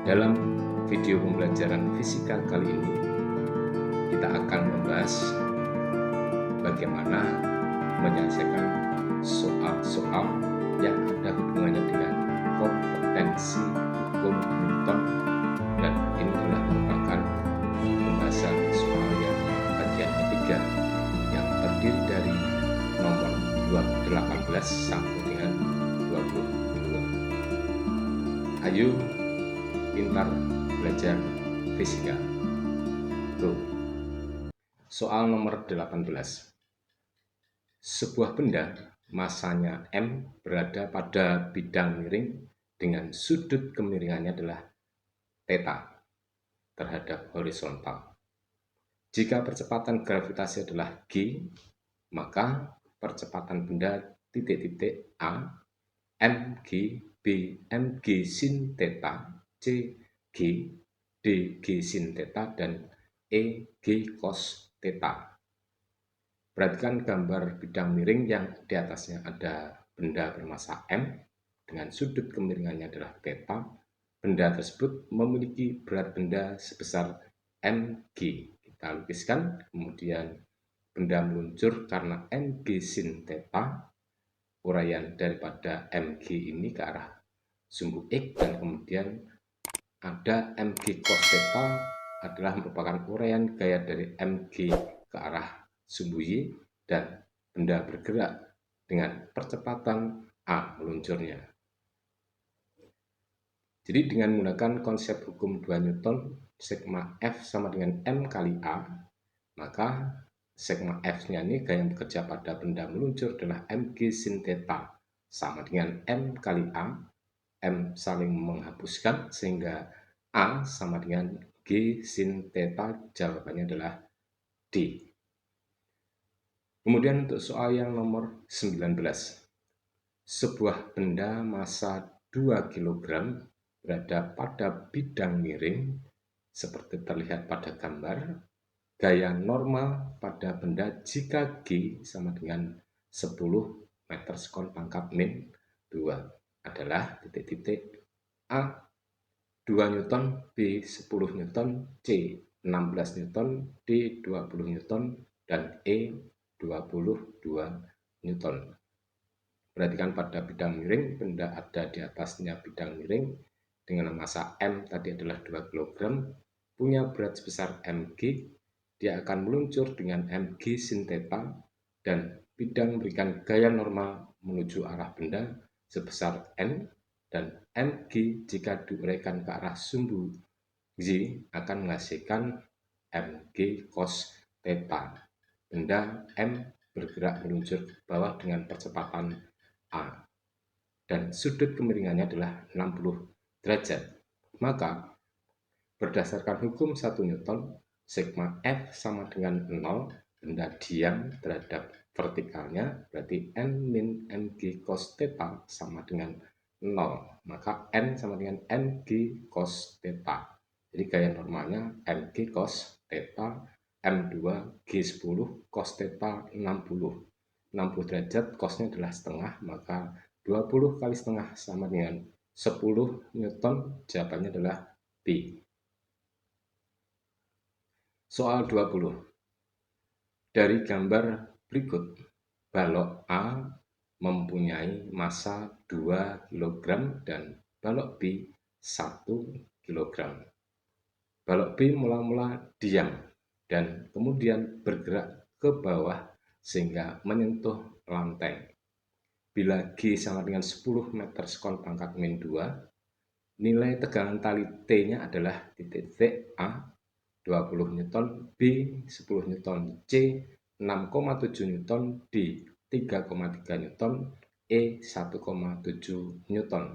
Dalam video pembelajaran fisika kali ini, kita akan membahas bagaimana menyelesaikan soal-soal yang ada hubungannya dengan kompetensi hukum Newton, dan ini adalah merupakan pembahasan soal yang bagian ketiga yang terdiri dari nomor 18 sampai dengan 22. Ayo pintar belajar fisika. Go. Soal nomor 18. Sebuah benda masanya M berada pada bidang miring dengan sudut kemiringannya adalah theta terhadap horizontal. Jika percepatan gravitasi adalah G, maka percepatan benda titik-titik A, mg, B, mg sin theta, C, G, D, G sin theta, dan E, G cos theta. Perhatikan gambar bidang miring yang di atasnya ada benda bermasa M dengan sudut kemiringannya adalah theta. Benda tersebut memiliki berat benda sebesar mg. Kita lukiskan, kemudian benda meluncur karena mg sin theta. Uraian daripada mg ini ke arah sumbu X, dan kemudian ada mg cos theta adalah merupakan uraian gaya dari mg ke arah sumbu Y, dan benda bergerak dengan percepatan A meluncurnya. Jadi dengan menggunakan konsep hukum 2 Newton, sigma F sama dengan M kali A, maka sigma F-nya ini gaya yang bekerja pada benda meluncur adalah mg sin theta sama dengan M kali A. M saling menghapuskan sehingga A sama dengan G sin theta, jawabannya adalah D. Kemudian untuk soal yang nomor 19. Sebuah benda massa 2 kg berada pada bidang miring seperti terlihat pada gambar. Gaya normal pada benda jika G sama dengan 10 meter sekon pangkat min 2 adalah titik-titik A 2 Newton, B 10 Newton, C 16 Newton, D 20 Newton, dan E 22 Newton. Perhatikan pada bidang miring, benda ada di atasnya bidang miring dengan massa M tadi adalah 2 kg, punya berat sebesar mg. Dia akan meluncur dengan mg sin theta, dan bidang memberikan gaya normal menuju arah benda sebesar n, dan mg jika diuraikan ke arah sumbu Z akan menghasilkan mg cos theta. Benda M bergerak meluncur ke bawah dengan percepatan A, dan sudut kemiringannya adalah 60 derajat. Maka berdasarkan hukum 1 Newton, sigma F sama dengan 0, benda diam terhadap vertikalnya, berarti N min mg cos theta sama dengan 0. Maka N sama dengan mg cos theta. Jadi gaya normalnya mg cos theta, M2 G10 cos theta 60 derajat, cosnya adalah setengah, maka 20 kali setengah sama dengan 10 Newton, jawabannya adalah B. Soal 20. Dari gambar berikut, balok A mempunyai massa 2 kg dan balok B 1 kg. Balok B mula-mula diam dan kemudian bergerak ke bawah sehingga menyentuh lantai. Bila G sama dengan 10 meter sekon pangkat min 2, nilai tegangan tali T-nya adalah titik A 20 Newton, B 10 Newton, C 6,7 Newton, D 3,3 Newton, E 1,7 Newton.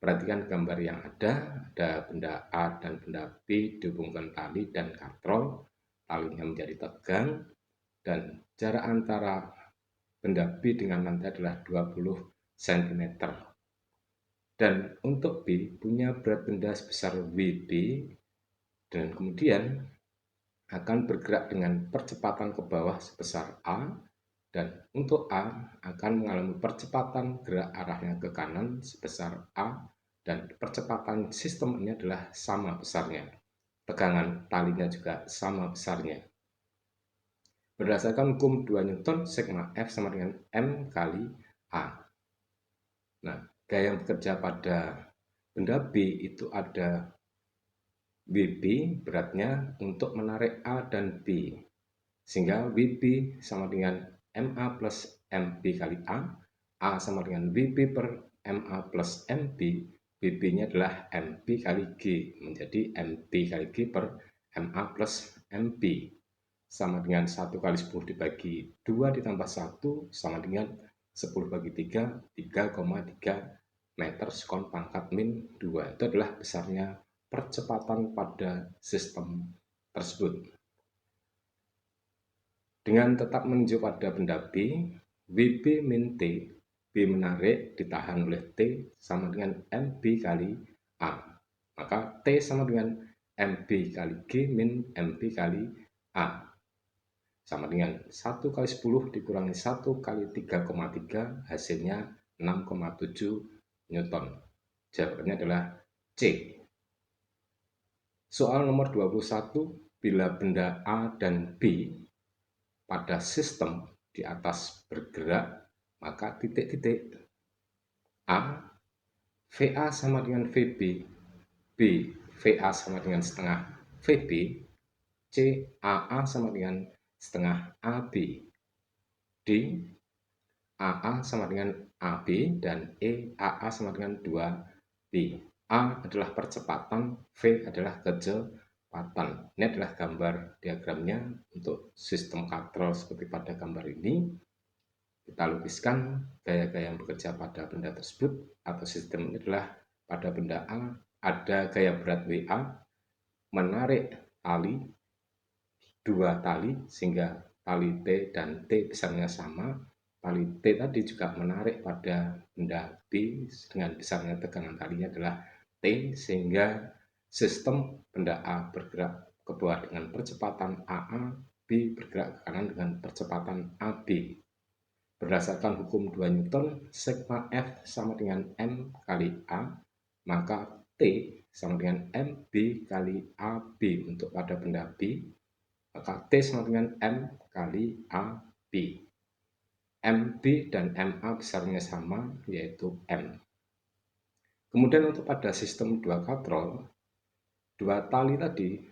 Perhatikan gambar yang ada benda A dan benda B dihubungkan tali dan katrol, talinya menjadi tegang, dan jarak antara benda B dengan lantai adalah 20 cm. Dan untuk B punya berat benda sebesar WB, dan kemudian akan bergerak dengan percepatan ke bawah sebesar A, dan untuk A akan mengalami percepatan gerak arahnya ke kanan sebesar A, dan percepatan sistem ini adalah sama besarnya. Tegangan talinya juga sama besarnya. Berdasarkan hukum 2 Newton, sigma F sama dengan M kali A. Nah, gaya yang bekerja pada benda B itu ada WB beratnya untuk menarik A dan B. Sehingga WB sama dengan MA plus MB kali A sama dengan WB per MA plus MB, BB-nya adalah MB kali G, menjadi MB kali G per MA plus MB. Sama dengan 1 kali 10 dibagi 2 ditambah 1 sama dengan 10 bagi 3, 3,3 meter sekon pangkat min 2. Itu adalah besarnya percepatan pada sistem tersebut. Dengan tetap meninjau pada benda B, WB min T, B menarik ditahan oleh T sama dengan MB kali A. Maka T sama dengan MB kali G min MB kali A. Sama dengan 1 kali 10 dikurangi 1 kali 3,3, hasilnya 6,7 Newton. Jawabannya adalah C. Soal nomor 21, bila benda A dan B pada sistem di atas bergerak, maka titik-titik A, VA sama dengan VB, B, VA sama dengan setengah VB, C, AA sama dengan setengah AB, D, AA sama dengan AB, dan E, AA sama dengan 2B. A adalah percepatan, V adalah kecepatan. Ini adalah gambar diagramnya untuk sistem katrol seperti pada gambar ini. Kita lukiskan gaya-gaya yang bekerja pada benda tersebut atau sistem ini adalah pada benda A ada gaya berat WA menarik tali, 2 tali sehingga tali T dan T besarnya sama. Tali T tadi juga menarik pada benda B dengan besarnya tegangan talinya adalah T, sehingga sistem benda A bergerak ke bawah dengan percepatan AA, B bergerak ke kanan dengan percepatan AB. Berdasarkan hukum 2 Newton, sigma F sama dengan M kali A, maka T sama dengan MB kali AB untuk pada benda B, maka T sama dengan M kali AB. MB dan MA besarnya sama, yaitu M. Kemudian untuk pada sistem 2 katrol, 2 tali tadi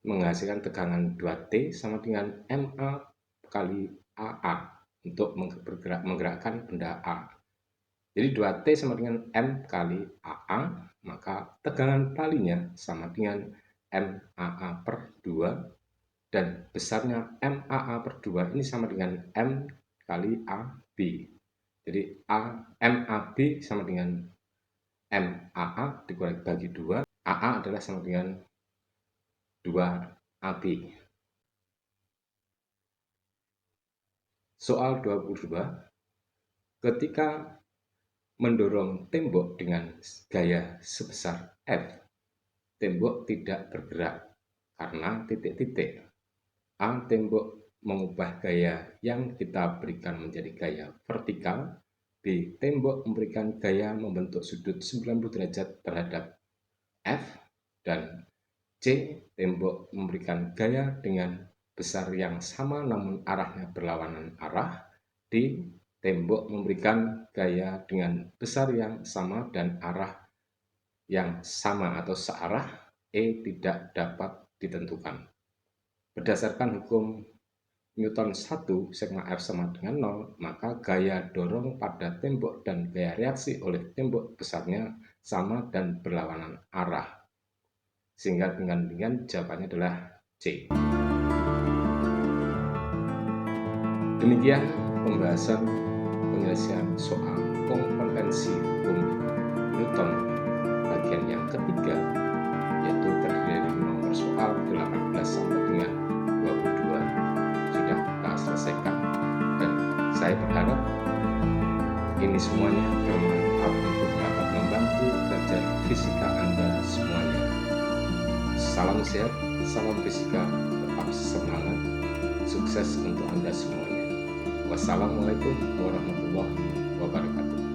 menghasilkan tegangan 2T sama dengan MA kali AA untuk menggerakkan benda A. Jadi 2T sama dengan M kali AA, maka tegangan talinya sama dengan MAA per 2, dan besarnya MAA per 2 ini sama dengan M kali AB. Jadi MAB sama dengan MAA dikurangi bagi 2, AA adalah sama dengan 2AB. Soal 22, ketika mendorong tembok dengan gaya sebesar F, tembok tidak bergerak karena titik-titik. A, tembok mengubah gaya yang kita berikan menjadi gaya vertikal. B, tembok memberikan gaya membentuk sudut 90 derajat terhadap F. Dan C, tembok memberikan gaya dengan besar yang sama namun arahnya berlawanan arah. D, tembok memberikan gaya dengan besar yang sama dan arah yang sama atau searah. E, tidak dapat ditentukan. Berdasarkan hukum Newton 1, sigma F sama dengan 0, maka gaya dorong pada tembok dan gaya reaksi oleh tembok besarnya sama dan berlawanan arah. Sehingga dengan demikian jawabannya adalah C. Demikian pembahasan penyelesaian soal konvensi hukum Newton bagian yang ketiga, yaitu terdiri dari nomor soal 18 sampai dengan 22 sudah kita selesaikan, dan saya berharap ini semuanya bermanfaat untuk dapat membantu belajar fisika Anda semuanya. Salam sehat, salam fisika, tetap semangat, sukses untuk Anda semuanya. Wassalamualaikum warahmatullahi wabarakatuh.